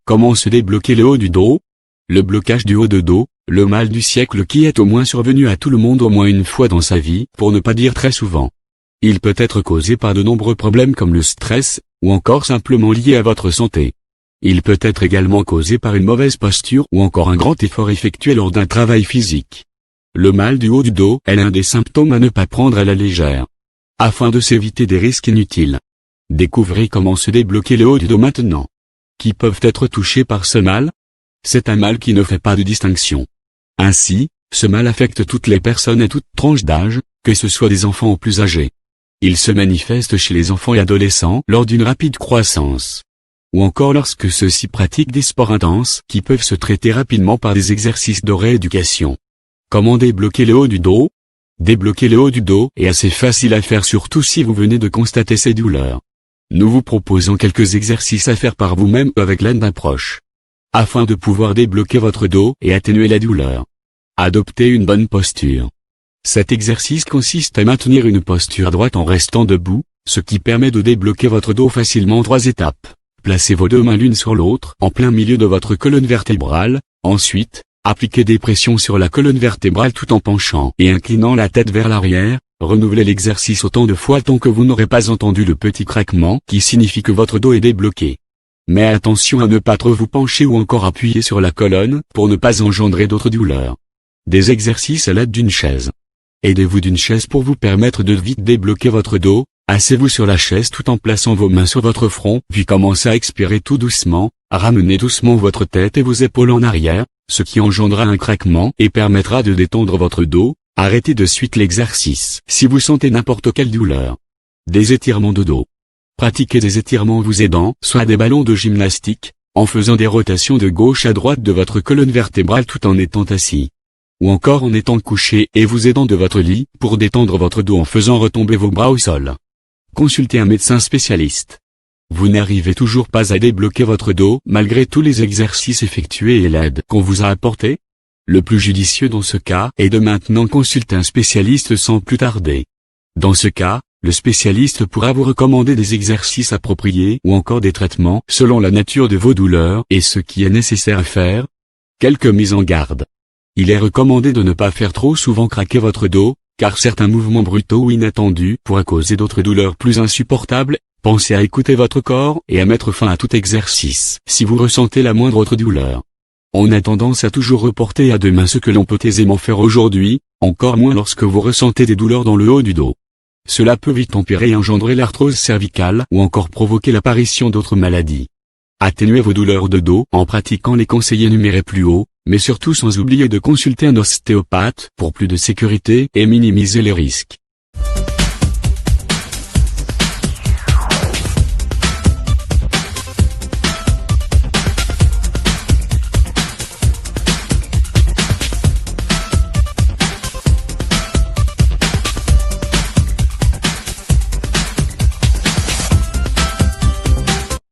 Comment se débloquer le haut du dos? Le blocage du haut de dos, le mal du siècle qui est au moins survenu à tout le monde au moins une fois dans sa vie, pour ne pas dire très souvent. Il peut être causé par de nombreux problèmes comme le stress, ou encore simplement lié à votre santé. Il peut être également causé par une mauvaise posture ou encore un grand effort effectué lors d'un travail physique. Le mal du haut du dos est l'un des symptômes à ne pas prendre à la légère. Afin de s'éviter des risques inutiles. Découvrez comment se débloquer le haut du dos maintenant. Qui peuvent être touchés par ce mal? C'est un mal qui ne fait pas de distinction. Ainsi, ce mal affecte toutes les personnes et toutes tranches d'âge, que ce soit des enfants ou plus âgés. Il se manifeste chez les enfants et adolescents lors d'une rapide croissance. Ou encore lorsque ceux-ci pratiquent des sports intenses qui peuvent se traiter rapidement par des exercices de rééducation. Comment débloquer le haut du dos? Débloquer le haut du dos est assez facile à faire surtout si vous venez de constater ces douleurs. Nous vous proposons quelques exercices à faire par vous-même ou avec l'aide d'un proche. Afin de pouvoir débloquer votre dos et atténuer la douleur. Adoptez une bonne posture. Cet exercice consiste à maintenir une posture droite en restant debout, ce qui permet de débloquer votre dos facilement en 3 étapes. Placez vos 2 mains l'une sur l'autre en plein milieu de votre colonne vertébrale, ensuite, appliquez des pressions sur la colonne vertébrale tout en penchant et inclinant la tête vers l'arrière. Renouvelez l'exercice autant de fois tant que vous n'aurez pas entendu le petit craquement qui signifie que votre dos est débloqué. Mais attention à ne pas trop vous pencher ou encore appuyer sur la colonne pour ne pas engendrer d'autres douleurs. Des exercices à l'aide d'une chaise. Aidez-vous d'une chaise pour vous permettre de vite débloquer votre dos, asseyez-vous sur la chaise tout en plaçant vos mains sur votre front puis commencez à expirer tout doucement, ramenez doucement votre tête et vos épaules en arrière, ce qui engendrera un craquement et permettra de détendre votre dos. Arrêtez de suite l'exercice si vous sentez n'importe quelle douleur. Des étirements de dos. Pratiquez des étirements vous aidant, soit des ballons de gymnastique, en faisant des rotations de gauche à droite de votre colonne vertébrale tout en étant assis. Ou encore en étant couché et vous aidant de votre lit, pour détendre votre dos en faisant retomber vos bras au sol. Consultez un médecin spécialiste. Vous n'arrivez toujours pas à débloquer votre dos malgré tous les exercices effectués et l'aide qu'on vous a apportée? Le plus judicieux dans ce cas est de maintenant consulter un spécialiste sans plus tarder. Dans ce cas, le spécialiste pourra vous recommander des exercices appropriés ou encore des traitements selon la nature de vos douleurs et ce qui est nécessaire à faire. Quelques mises en garde. Il est recommandé de ne pas faire trop souvent craquer votre dos, car certains mouvements brutaux ou inattendus pourraient causer d'autres douleurs plus insupportables. Pensez à écouter votre corps et à mettre fin à tout exercice si vous ressentez la moindre autre douleur. On a tendance à toujours reporter à demain ce que l'on peut aisément faire aujourd'hui, encore moins lorsque vous ressentez des douleurs dans le haut du dos. Cela peut vite empirer et engendrer l'arthrose cervicale ou encore provoquer l'apparition d'autres maladies. Atténuez vos douleurs de dos en pratiquant les conseils énumérés plus haut, mais surtout sans oublier de consulter un ostéopathe pour plus de sécurité et minimiser les risques.